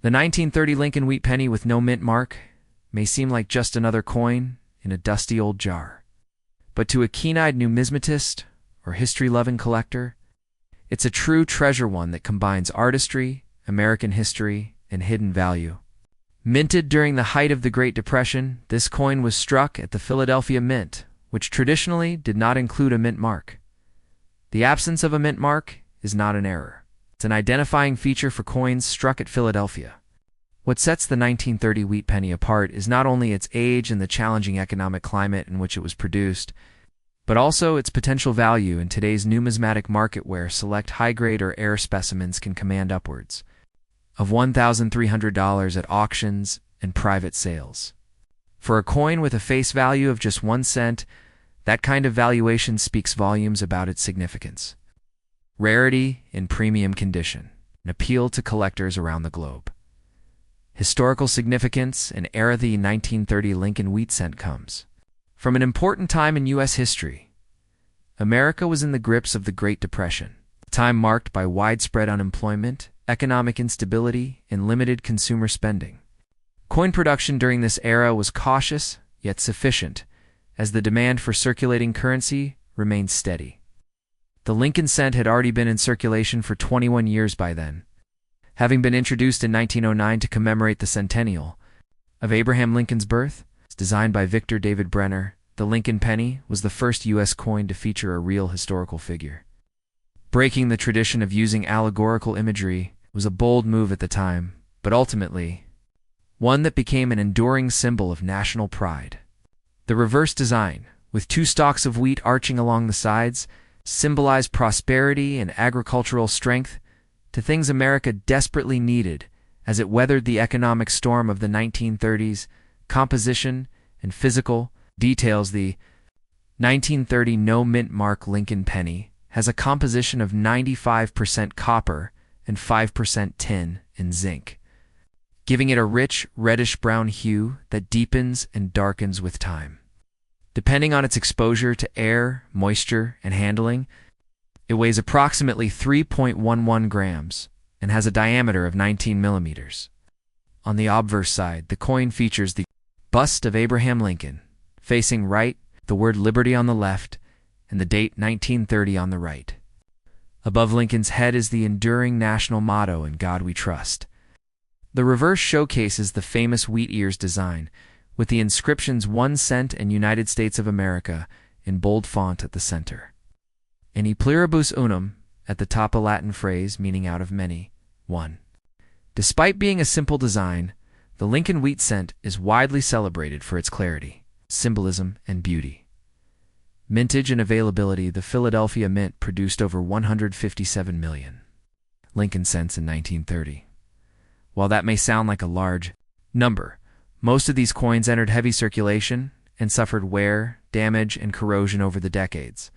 The 1930 Lincoln wheat penny with no mint mark may seem like just another coin in a dusty old jar. But to a keen-eyed numismatist or history-loving collector, it's a true treasure, one that combines artistry, American history, and hidden value. Minted during the height of the Great Depression, this coin was struck at the Philadelphia Mint, which traditionally did not include a mint mark. The absence of a mint mark is not an error. It's an identifying feature for coins struck at Philadelphia. What sets the 1930 wheat penny apart is not only its age and the challenging economic climate in which it was produced, but also its potential value in today's numismatic market, where select high-grade or rare specimens can command upwards of $1,300 at auctions and private sales. For a coin with a face value of just 1 cent, that kind of valuation speaks volumes about its significance. Rarity in premium condition, an appeal to collectors around the globe. Historical significance and era. The 1930 Lincoln wheat cent comes from an important time in U.S. history. America was in the grips of the Great Depression, a time marked by widespread unemployment, economic instability, and limited consumer spending. Coin production during this era was cautious, yet sufficient, as the demand for circulating currency remained steady. The Lincoln cent had already been in circulation for 21 years by then, having been introduced in 1909 to commemorate the centennial of Abraham Lincoln's birth. Designed by Victor David Brenner, the Lincoln penny was the first U.S. coin to feature a real historical figure. Breaking the tradition of using allegorical imagery was a bold move at the time, but ultimately one that became an enduring symbol of national pride. The reverse design, with 2 stalks of wheat arching along the sides, symbolized prosperity and agricultural strength, to things America desperately needed as it weathered the economic storm of the 1930s. Composition and physical details. The 1930 no mint mark Lincoln penny has a composition of 95% copper and 5% tin and zinc, giving it a rich reddish-brown hue that deepens and darkens with time. Depending on its exposure to air, moisture, and handling, it weighs approximately 3.11 grams and has a diameter of 19 millimeters. On the obverse side, the coin features the bust of Abraham Lincoln, facing right, the word liberty on the left, and the date 1930 on the right. Above Lincoln's head is the enduring national motto, "In God We Trust." The reverse showcases the famous wheat ears design, with the inscriptions 1 cent and United States of America in bold font at the center. And "E pluribus unum" at the top, a Latin phrase meaning out of many, one. Despite being a simple design, the Lincoln wheat cent is widely celebrated for its clarity, symbolism, and beauty. Mintage and availability. The Philadelphia Mint produced over 157 million Lincoln cents in 1930. While that may sound like a large number, most of these coins entered heavy circulation and suffered wear, damage, and corrosion over the decades.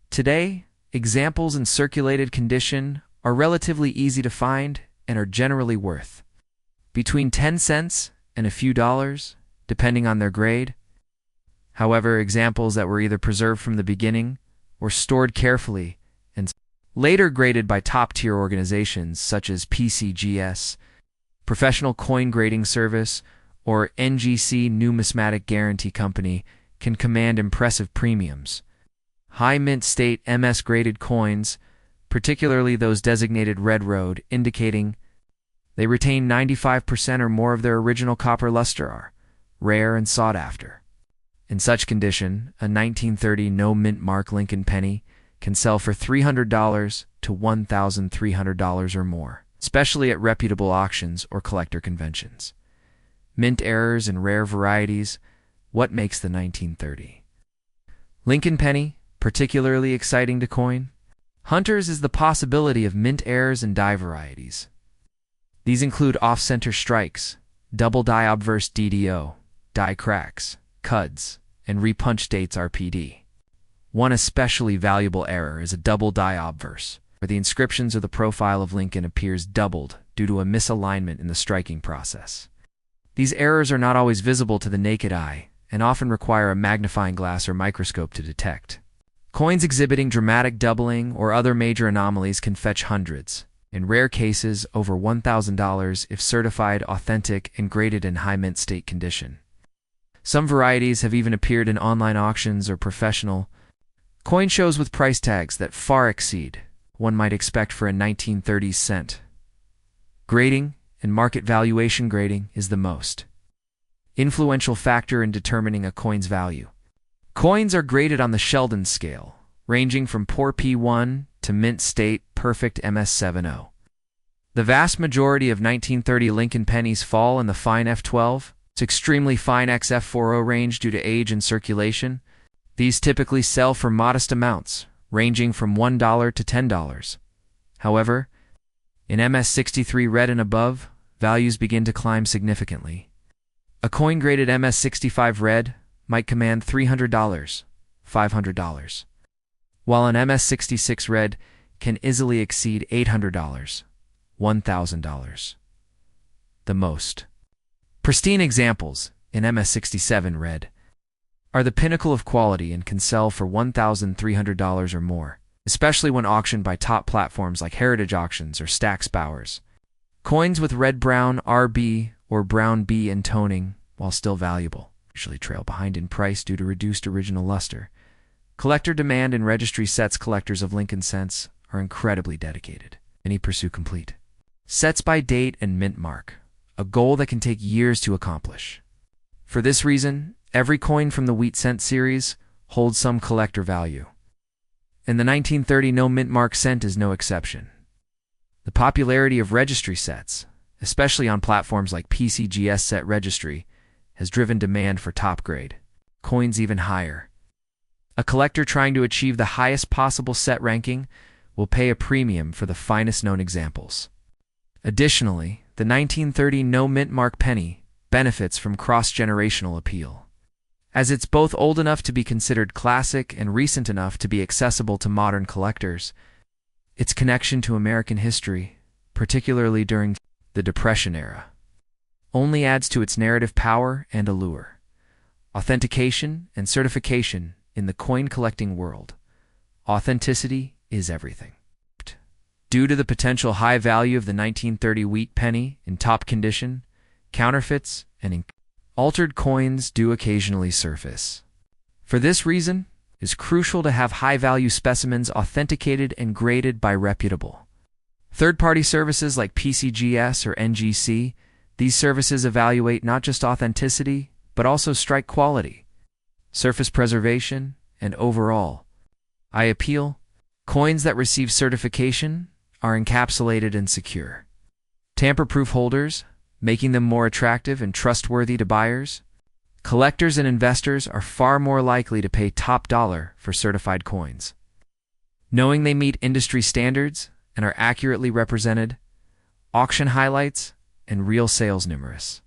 Today, examples in circulated condition are relatively easy to find and are generally worth between 10 cents and a few dollars, depending on their grade. However, examples that were either preserved from the beginning or stored carefully and later graded by top-tier organizations such as PCGS, Professional Coin Grading Service, or NGC Numismatic Guarantee Company, can command impressive premiums. High mint state MS-graded coins, particularly those designated Red Road, indicating they retain 95% or more of their original copper luster, are rare and sought after. In such condition, a 1930 no mint mark Lincoln penny can sell for $300 to $1,300 or more, especially at reputable auctions or collector conventions. Mint errors and rare varieties. What makes the 1930 Lincoln penny particularly exciting to coin hunters is the possibility of mint errors and die varieties. These include off-center strikes, double die obverse DDO, die cracks, cuds, and repunch dates RPD. One especially valuable error is a double die obverse, where the inscriptions or the profile of Lincoln appears doubled due to a misalignment in the striking process. These errors are not always visible to the naked eye and often require a magnifying glass or microscope to detect. Coins exhibiting dramatic doubling or other major anomalies can fetch hundreds, in rare cases over $1,000 if certified authentic and graded in high mint state condition. Some varieties have even appeared in online auctions or professional coin shows with price tags that far exceed one might expect for a 1930s cent. Grading and market valuation. Grading is the most influential factor in determining a coin's value. Coins are graded on the Sheldon scale, ranging from poor P1 to mint state perfect MS70. The vast majority of 1930 Lincoln pennies fall in the fine F12 to extremely fine XF40 range due to age and circulation. These typically sell for modest amounts, ranging from $1 to $10. However, in MS63 red and above, values begin to climb significantly. A coin graded MS65 red might command $300, $500, while an MS66 red can easily exceed $800, $1,000. The most pristine examples in MS67 red are the pinnacle of quality and can sell for $1,300 or more, especially when auctioned by top platforms like Heritage Auctions or Stax Bowers. Coins with red-brown RB or brown B in toning, while still valuable, usually trail behind in price due to reduced original luster. Collector demand and registry sets. Collectors of Lincoln cents are incredibly dedicated. Many pursue complete sets by date and mint mark, a goal that can take years to accomplish. For this reason, every coin from the wheat cent series holds some collector value, and the 1930 no mint mark cent is no exception. The popularity of registry sets, especially on platforms like PCGS Set Registry, has driven demand for top-grade coins even higher. A collector trying to achieve the highest possible set ranking will pay a premium for the finest known examples. Additionally, the 1930 no mint mark penny benefits from cross-generational appeal, as it's both old enough to be considered classic and recent enough to be accessible to modern collectors. Its connection to American history, particularly during the Depression era, only adds to its narrative power and allure. Authentication and certification in the coin collecting world. Authenticity is everything. Due to the potential high value of the 1930 wheat penny in top condition, counterfeits and altered coins do occasionally surface. For this reason, it is crucial to have high-value specimens authenticated and graded by reputable third-party services like PCGS or NGC. These services evaluate not just authenticity, but also strike quality, surface preservation, and overall eye appeal. Coins that receive certification are encapsulated and secure, tamper-proof holders, making them more attractive and trustworthy to buyers. Collectors and investors are far more likely to pay top dollar for certified coins, knowing they meet industry standards and are accurately represented. Auction highlights and real sales numerous.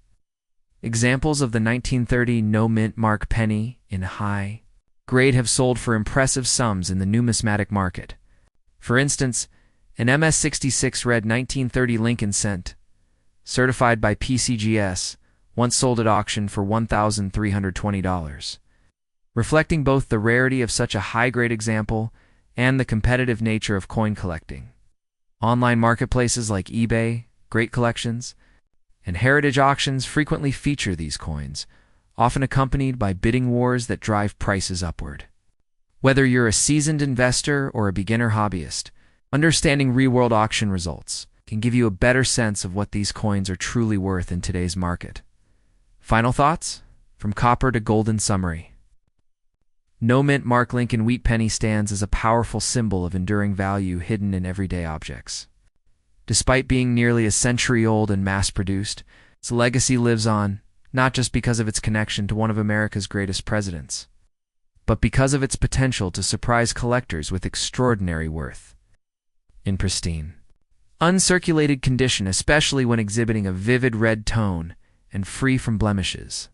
Examples of the 1930 no mint mark penny in high grade have sold for impressive sums in the numismatic market. For instance, an MS66 red 1930 Lincoln cent, certified by PCGS, once sold at auction for $1,320, reflecting both the rarity of such a high-grade example and the competitive nature of coin collecting. Online marketplaces like eBay, Great Collections, and Heritage Auctions frequently feature these coins, often accompanied by bidding wars that drive prices upward. Whether you're a seasoned investor or a beginner hobbyist, understanding real-world auction results can give you a better sense of what these coins are truly worth in today's market. Final thoughts? From copper to golden summary. No mint mark Lincoln wheat penny stands as a powerful symbol of enduring value hidden in everyday objects. Despite being nearly a century old and mass-produced, its legacy lives on, not just because of its connection to one of America's greatest presidents, but because of its potential to surprise collectors with extraordinary worth. In pristine, uncirculated condition, especially when exhibiting a vivid red tone and free from blemishes,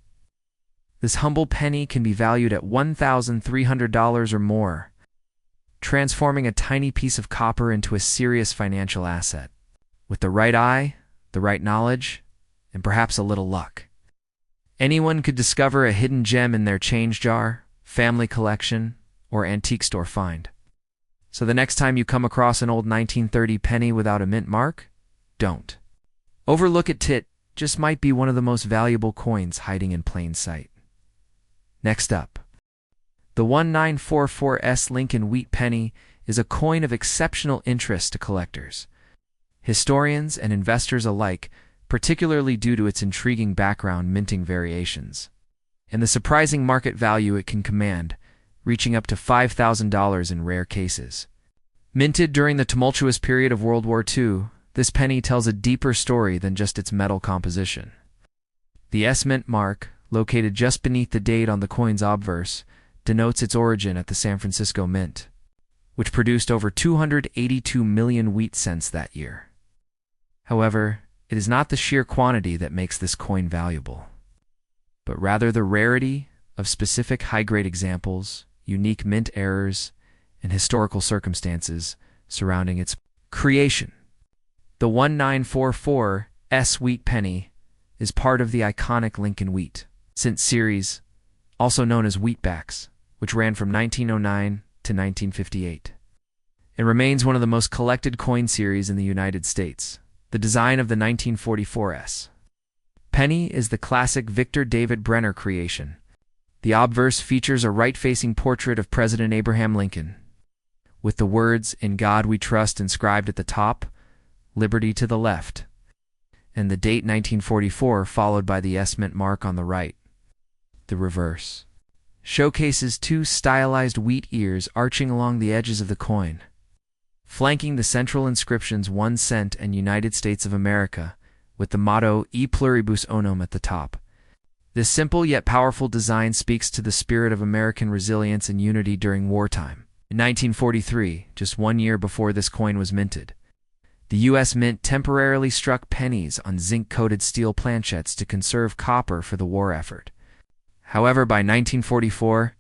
this humble penny can be valued at $1,300 or more, transforming a tiny piece of copper into a serious financial asset. With the right eye, the right knowledge, and perhaps a little luck, anyone could discover a hidden gem in their change jar, family collection, or antique store find. So the next time you come across an old 1930 penny without a mint mark, don't overlook it. It just might be one of the most valuable coins hiding in plain sight. Next up, the 1944 Lincoln Wheat penny is a coin of exceptional interest to collectors, historians, and investors alike, particularly due to its intriguing background, minting variations, and the surprising market value it can command, reaching up to $5,000 in rare cases. Minted during the tumultuous period of World War II, this penny tells a deeper story than just its metal composition. The S mint mark, located just beneath the date on the coin's obverse, denotes its origin at the San Francisco Mint, which produced over 282 million wheat cents that year. However, it is not the sheer quantity that makes this coin valuable, but rather the rarity of specific high-grade examples, unique mint errors, and historical circumstances surrounding its creation. The 1944 wheat penny is part of the iconic Lincoln Wheat Cent series, also known as wheatbacks, which ran from 1909 to 1958. It remains one of the most collected coin series in the United States. The design of the 1944 penny is the classic Victor David Brenner creation. The obverse features a right-facing portrait of President Abraham Lincoln, with the words "In God We Trust" inscribed at the top, liberty to the left, and the date 1944 followed by the S mint mark on the right. The reverse showcases two stylized wheat ears arching along the edges of the coin, flanking the central inscriptions 1 cent and United States of America, with the motto E pluribus unum at the top. This simple yet powerful design speaks to the spirit of American resilience and unity during wartime. In 1943, just 1 year before this coin was minted, the U.S. Mint temporarily struck pennies on zinc-coated steel planchettes to conserve copper for the war effort. However, by 1944,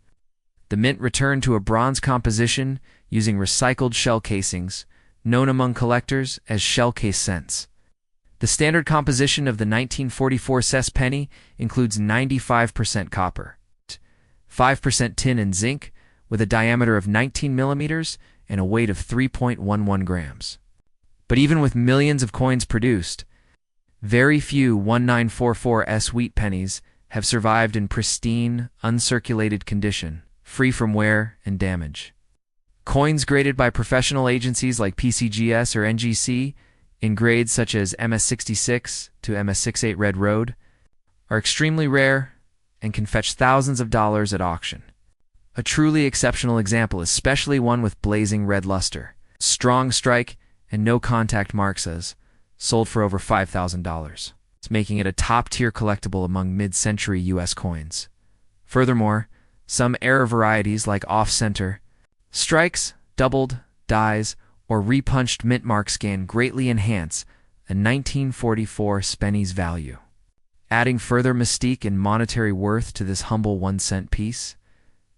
the mint returned to a bronze composition using recycled shell casings, known among collectors as shell case cents. The standard composition of the 1944 cess penny includes 95% copper, 5% tin and zinc, with a diameter of 19 millimeters and a weight of 3.11 grams. But even with millions of coins produced, very few 1944 wheat pennies have survived in pristine, uncirculated condition, free from wear and damage. Coins graded by professional agencies like PCGS or NGC, in grades such as MS66 to MS68 Red Road, are extremely rare and can fetch thousands of dollars at auction. A truly exceptional example, especially one with blazing red luster, strong strike, and no contact marks, sold for over $5,000. It's making it a top-tier collectible among mid-century U.S. coins. Furthermore, some error varieties like off-center strikes, doubled, dies, or repunched mint marks can greatly enhance a 1944 penny's value. Adding further mystique and monetary worth to this humble 1 cent piece,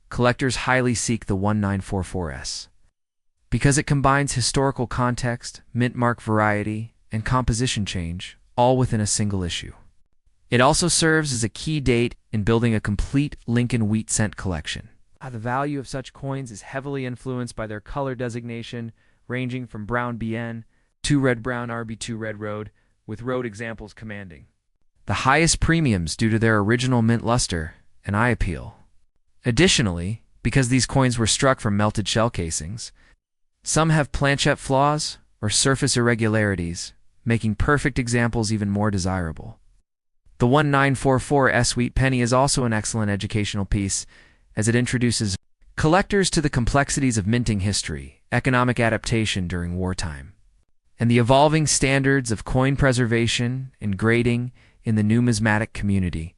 collectors highly seek the 1944 because it combines historical context, mint mark variety, and composition change, all within a single issue. It also serves as a key date in building a complete Lincoln Wheat Cent collection. The value of such coins is heavily influenced by their color designation, ranging from brown BN to red-brown RB2 Red Road, with road examples commanding the highest premiums due to their original mint luster and eye appeal. Additionally, because these coins were struck from melted shell casings, some have planchette flaws or surface irregularities, making perfect examples even more desirable. The 1944 wheat penny is also an excellent educational piece, as it introduces collectors to the complexities of minting history, economic adaptation during wartime, and the evolving standards of coin preservation and grading in the numismatic community.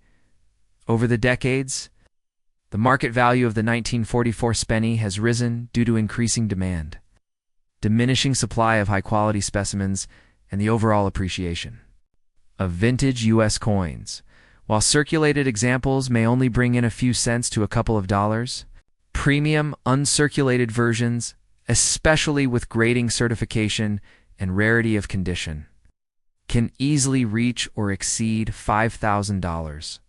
Over the decades, the market value of the 1944 penny has risen due to increasing demand, diminishing supply of high-quality specimens, and the overall appreciation of vintage U.S. coins. While circulated examples may only bring in a few cents to a couple of dollars, premium, uncirculated versions, especially with grading certification and rarity of condition, can easily reach or exceed $5,000.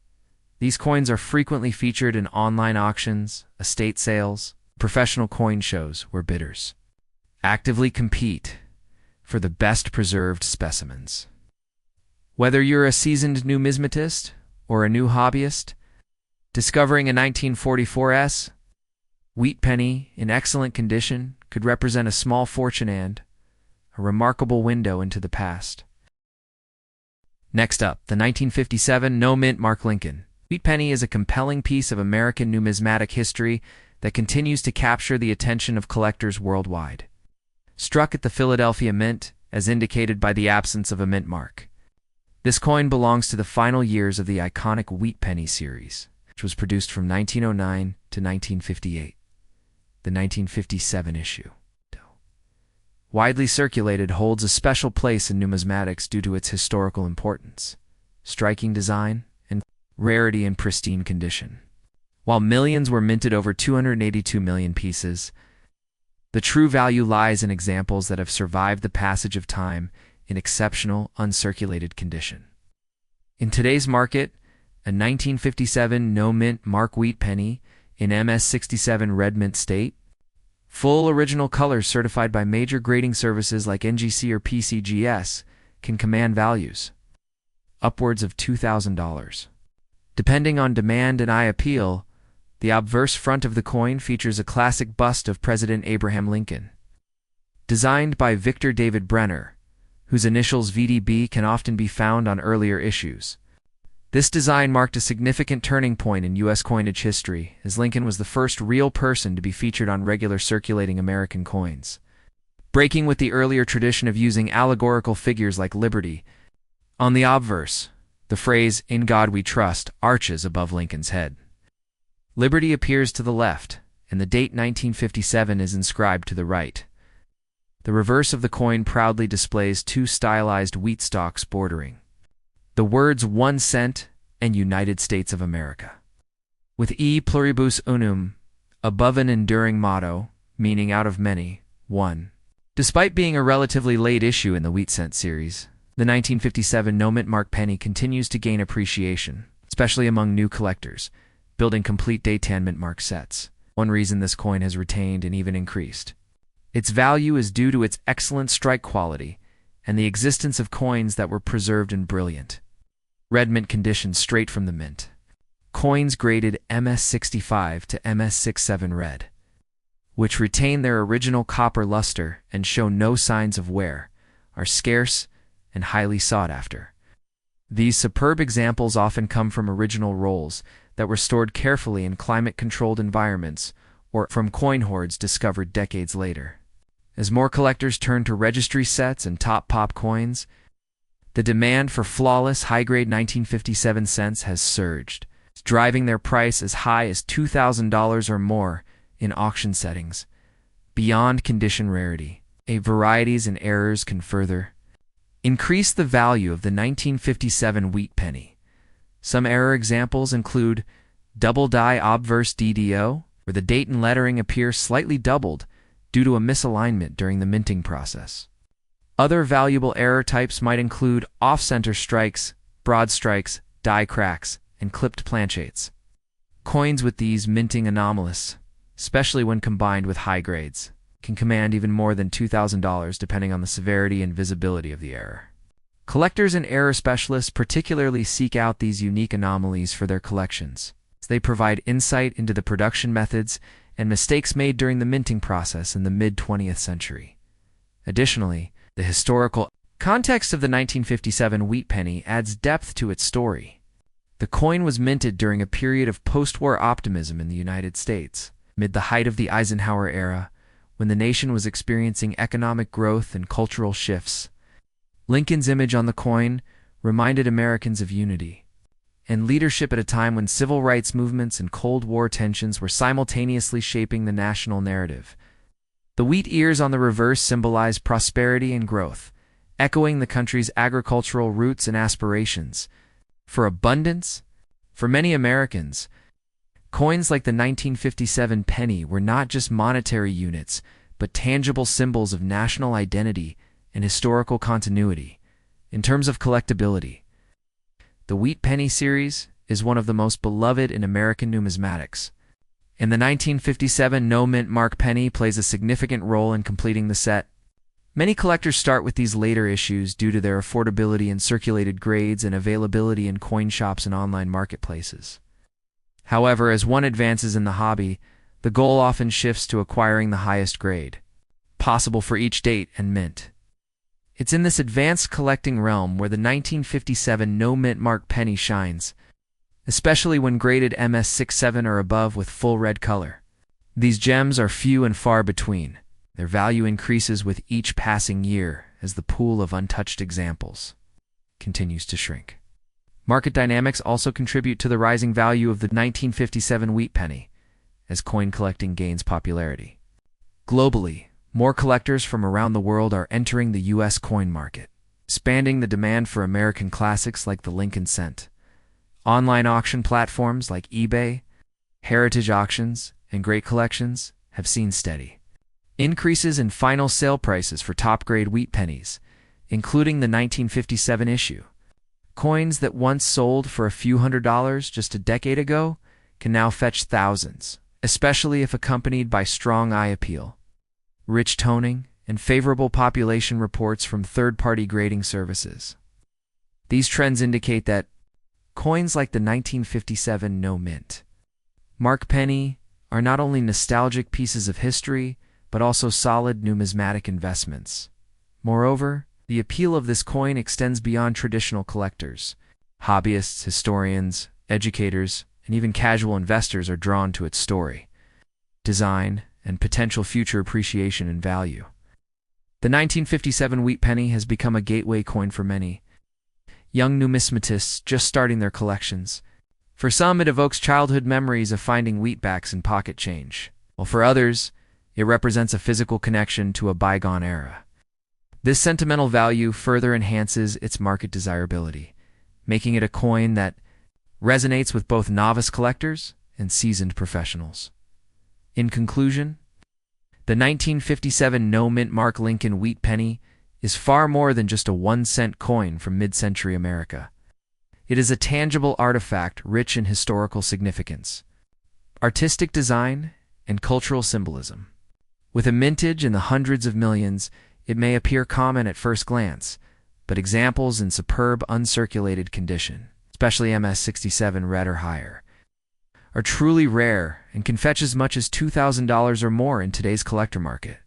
These coins are frequently featured in online auctions, estate sales, professional coin shows where bidders actively compete for the best preserved specimens. Whether you're a seasoned numismatist or a new hobbyist, discovering a 1944 wheat penny in excellent condition could represent a small fortune and a remarkable window into the past. Next up, the 1957 no-mint Mark Lincoln wheat penny is a compelling piece of American numismatic history that continues to capture the attention of collectors worldwide. Struck at the Philadelphia Mint, as indicated by the absence of a mint mark, this coin belongs to the final years of the iconic wheat penny series, which was produced from 1909 to 1958. The 1957 issue, widely circulated, holds a special place in numismatics due to its historical importance, striking design, and rarity in pristine condition. While millions were minted over 282 million pieces, the true value lies in examples that have survived the passage of time in exceptional, uncirculated condition. In today's market, a 1957 no-mint Mark wheat penny in MS67 red mint state, full original colors certified by major grading services like NGC or PCGS, can command values upwards of $2,000. Depending on demand and eye appeal, the obverse front of the coin features a classic bust of President Abraham Lincoln. Designed by Victor David Brenner, whose initials VDB can often be found on earlier issues. This design marked a significant turning point in U.S. coinage history, as Lincoln was the first real person to be featured on regular circulating American coins, breaking with the earlier tradition of using allegorical figures like liberty. On the obverse, the phrase, "In God we trust," arches above Lincoln's head. Liberty appears to the left, and the date 1957 is inscribed to the right. The reverse of the coin proudly displays two stylized wheat stalks bordering the words 1 cent and United States of America, with E pluribus unum above an enduring motto, meaning out of many, one. Despite being a relatively late issue in the wheat cent series, the 1957 no-mint Mark penny continues to gain appreciation, especially among new collectors, building complete day-tan mint mark sets. One reason this coin has retained and even increased its value is due to its excellent strike quality and the existence of coins that were preserved in brilliant red mint condition straight from the mint. Coins graded MS65 to MS67 red, which retain their original copper luster and show no signs of wear, are scarce and highly sought after. These superb examples often come from original rolls that were stored carefully in climate-controlled environments or from coin hoards discovered decades later. As more collectors turn to registry sets and top pop coins, the demand for flawless, high-grade 1957 cents has surged, driving their price as high as $2,000 or more in auction settings. Beyond condition rarity, varieties and errors can further increase the value of the 1957 wheat penny. Some error examples include double die obverse DDO, where the date and lettering appear slightly doubled due to a misalignment during the minting process. Other valuable error types might include off-center strikes, broad strikes, die cracks, and clipped planchettes. Coins with these minting anomalies, especially when combined with high grades, can command even more than $2,000 depending on the severity and visibility of the error. Collectors and error specialists particularly seek out these unique anomalies for their collections. They provide insight into the production methods and mistakes made during the minting process in the mid-20th century. Additionally, the historical context of the 1957 wheat penny adds depth to its story. The coin was minted during a period of post-war optimism in the United States, amid the height of the Eisenhower era, when the nation was experiencing economic growth and cultural shifts. Lincoln's image on the coin reminded Americans of unity and leadership at a time when civil rights movements and Cold War tensions were simultaneously shaping the national narrative. The wheat ears on the reverse symbolize prosperity and growth, echoing the country's agricultural roots and aspirations for abundance. For many Americans, coins like the 1957 penny were not just monetary units, but tangible symbols of national identity and historical continuity. In terms of collectability, the wheat penny series is one of the most beloved in American numismatics. and the 1957 no-mint mark penny plays a significant role in completing the set. Many collectors start with these later issues due to their affordability in circulated grades and availability in coin shops and online marketplaces. However, as one advances in the hobby, the goal often shifts to acquiring the highest grade possible for each date and mint. It's in this advanced collecting realm where the 1957 no-mint mark penny shines, especially when graded MS67 or above with full red color. These gems are few and far between. Their value increases with each passing year as the pool of untouched examples continues to shrink. Market dynamics also contribute to the rising value of the 1957 wheat penny as coin collecting gains popularity. Globally, more collectors from around the world are entering the U.S. coin market, expanding the demand for American classics like the Lincoln Cent. Online auction platforms like eBay, Heritage Auctions, and Great Collections have seen steady increases in final sale prices for top-grade wheat pennies, including the 1957 issue. Coins that once sold for a few $100s just a decade ago can now fetch thousands, especially if accompanied by strong eye appeal, rich toning, and favorable population reports from third-party grading services. These trends indicate that coins like the 1957 no-mint mark penny are not only nostalgic pieces of history, but also solid numismatic investments. Moreover, the appeal of this coin extends beyond traditional collectors. Hobbyists, historians, educators, and even casual investors are drawn to its story, design, and potential future appreciation and value. The 1957 wheat penny has become a gateway coin for many young numismatists just starting their collections. For some, it evokes childhood memories of finding wheatbacks and pocket change, while for others, it represents a physical connection to a bygone era. This sentimental value further enhances its market desirability, making it a coin that resonates with both novice collectors and seasoned professionals. In conclusion, the 1957 no-mint mark Lincoln wheat penny is far more than just a 1-cent coin from mid-century America. It is a tangible artifact rich in historical significance, artistic design, and cultural symbolism. With a mintage in the hundreds of millions, it may appear common at first glance, but examples in superb uncirculated condition, especially MS67 red or higher, are truly rare and can fetch as much as $2,000 or more in today's collector market.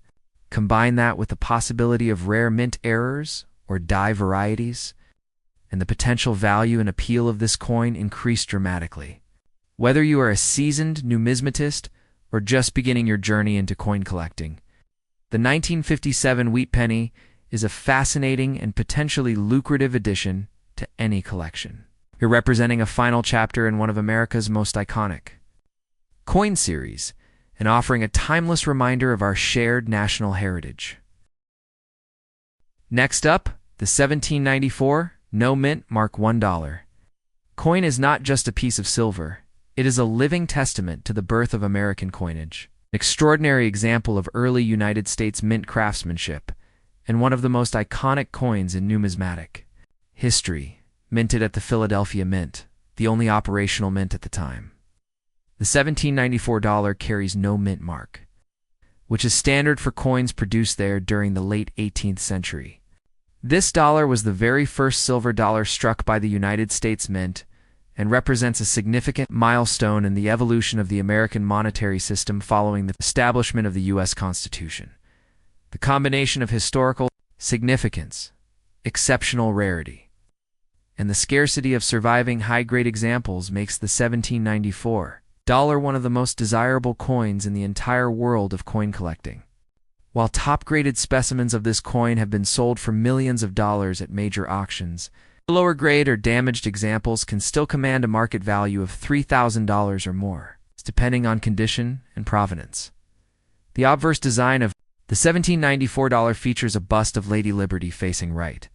Combine that with the possibility of rare mint errors or die varieties, and the potential value and appeal of this coin increase dramatically. Whether you are a seasoned numismatist or just beginning your journey into coin collecting, the 1957 wheat penny is a fascinating and potentially lucrative addition to any collection. You're representing a final chapter in one of America's most iconic coin series and offering a timeless reminder of our shared national heritage. Next up, the 1794 no-mint mark $1 coin is not just a piece of silver. It is a living testament to the birth of American coinage, an extraordinary example of early United States mint craftsmanship, and one of the most iconic coins in numismatic history. Minted at the Philadelphia Mint, the only operational mint at the time. The $1794 carries no mint mark, which is standard for coins produced there during the late 18th century. This dollar was the very first silver dollar struck by the United States Mint and represents a significant milestone in the evolution of the American monetary system following the establishment of the U.S. Constitution. The combination of historical significance, exceptional rarity, and the scarcity of surviving high-grade examples makes the 1794 dollar one of the most desirable coins in the entire world of coin collecting. While top-graded specimens of this coin have been sold for millions of dollars at major auctions, lower-grade or damaged examples can still command a market value of $3,000 or more, depending on condition and provenance. The obverse design of the $1794 features a bust of Lady Liberty facing right,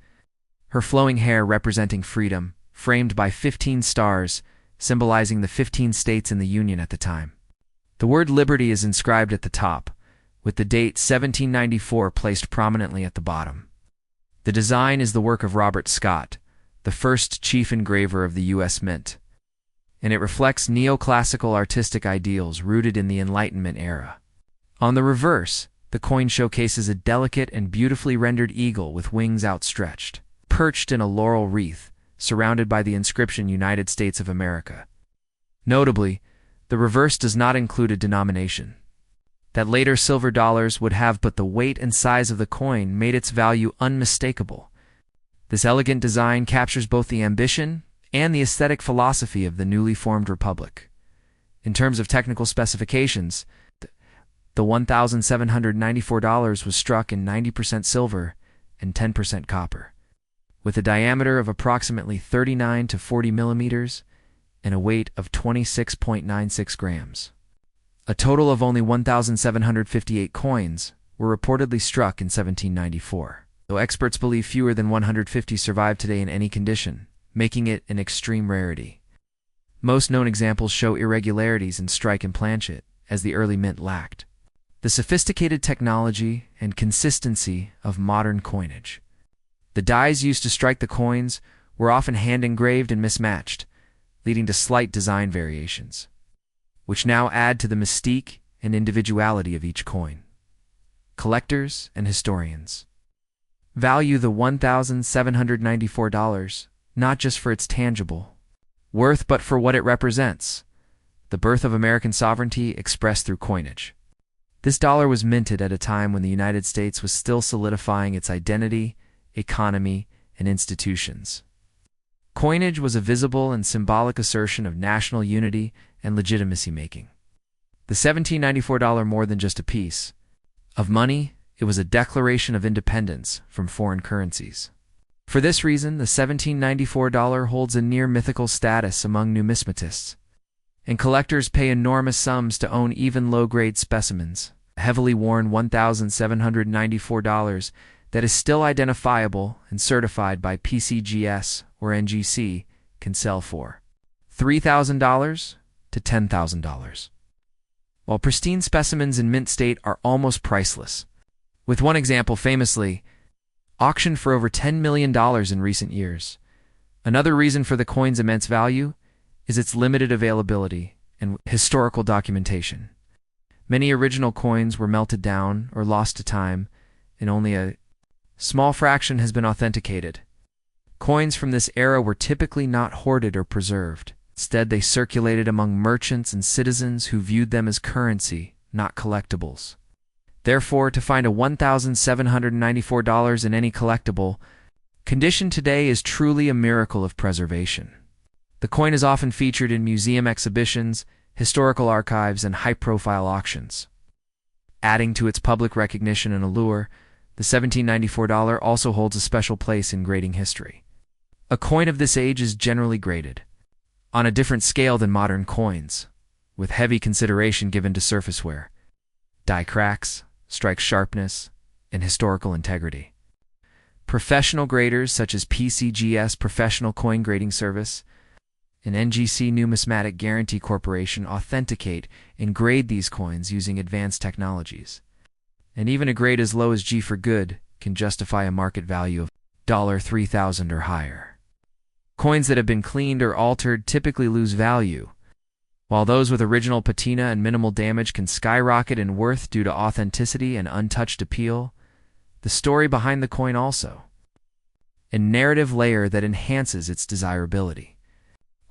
her flowing hair representing freedom, framed by 15 stars, symbolizing the 15 states in the Union at the time. The word liberty is inscribed at the top, with the date 1794 placed prominently at the bottom. The design is the work of Robert Scott, the first chief engraver of the U.S. Mint. and it reflects neoclassical artistic ideals rooted in the Enlightenment era. On the reverse, the coin showcases a delicate and beautifully rendered eagle with wings outstretched, perched in a laurel wreath, surrounded by the inscription United States of America. Notably, the reverse does not include a denomination. That later silver dollars would have, but the weight and size of the coin made its value unmistakable. This elegant design captures both the ambition and the aesthetic philosophy of the newly formed republic. In terms of technical specifications, the $1,794 was struck in 90% silver and 10% copper, with a diameter of approximately 39 to 40 millimeters and a weight of 26.96 grams. A total of only 1,758 coins were reportedly struck in 1794, though experts believe fewer than 150 survive today in any condition, making it an extreme rarity. Most known examples show irregularities in strike and planchet, as the early mint lacked the sophisticated technology and consistency of modern coinage. The dies used to strike the coins were often hand-engraved and mismatched, leading to slight design variations, which now add to the mystique and individuality of each coin. Collectors and historians value the $1,794 not just for its tangible worth but for what it represents, the birth of American sovereignty expressed through coinage. This dollar was minted at a time when the United States was still solidifying its identity, economy, and institutions. Coinage was a visible and symbolic assertion of national unity and legitimacy-making. The $1794 more than just a piece of money, it was a declaration of independence from foreign currencies. For this reason, the $1794 holds a near-mythical status among numismatists, and collectors pay enormous sums to own even low-grade specimens. A heavily worn $1,794 that is still identifiable and certified by PCGS or NGC can sell for $3,000 to $10,000, while pristine specimens in mint state are almost priceless, with one example famously auctioned for over $10 million in recent years. Another reason for the coin's immense value is its limited availability and historical documentation. Many original coins were melted down or lost to time, and only a small fraction has been authenticated. Coins from this era were typically not hoarded or preserved. Instead, they circulated among merchants and citizens who viewed them as currency, not collectibles. Therefore, to find a $1,794 in any collectible condition today is truly a miracle of preservation. The coin is often featured in museum exhibitions, historical archives, and high-profile auctions. Adding to its public recognition and allure, the $1794 also holds a special place in grading history. A coin of this age is generally graded on a different scale than modern coins, with heavy consideration given to surface wear, die cracks, strike sharpness, and historical integrity. Professional graders such as PCGS Professional Coin Grading Service and NGC Numismatic Guarantee Corporation authenticate and grade these coins using advanced technologies. And even a grade as low as G for good can justify a market value of $3,000 or higher. Coins that have been cleaned or altered typically lose value, while those with original patina and minimal damage can skyrocket in worth due to authenticity and untouched appeal. The story behind the coin also a narrative layer that enhances its desirability.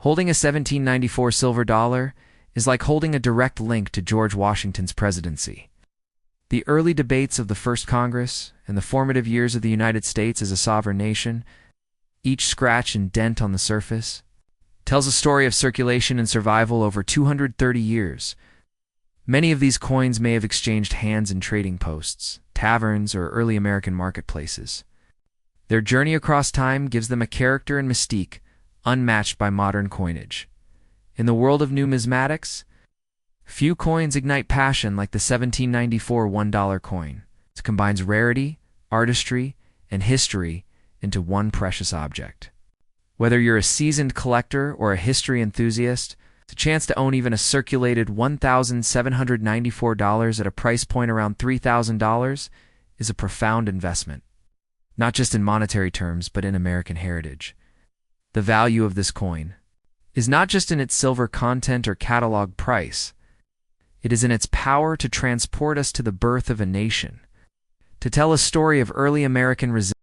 Holding a $1794 silver dollar is like holding a direct link to George Washington's presidency. The early debates of the First Congress and the formative years of the United States as a sovereign nation, each scratch and dent on the surface, tells a story of circulation and survival over 230 years. Many of these coins may have exchanged hands in trading posts, taverns, or early American marketplaces. Their journey across time gives them a character and mystique unmatched by modern coinage. In the world of numismatics, few coins ignite passion like the $1794 $1 coin. It combines rarity, artistry, and history into one precious object. Whether you're a seasoned collector or a history enthusiast, the chance to own even a circulated $1,794 at a price point around $3,000 is a profound investment, not just in monetary terms but in American heritage. The value of this coin is not just in its silver content or catalog price. It is in its power to transport us to the birth of a nation, to tell a story of early American resistance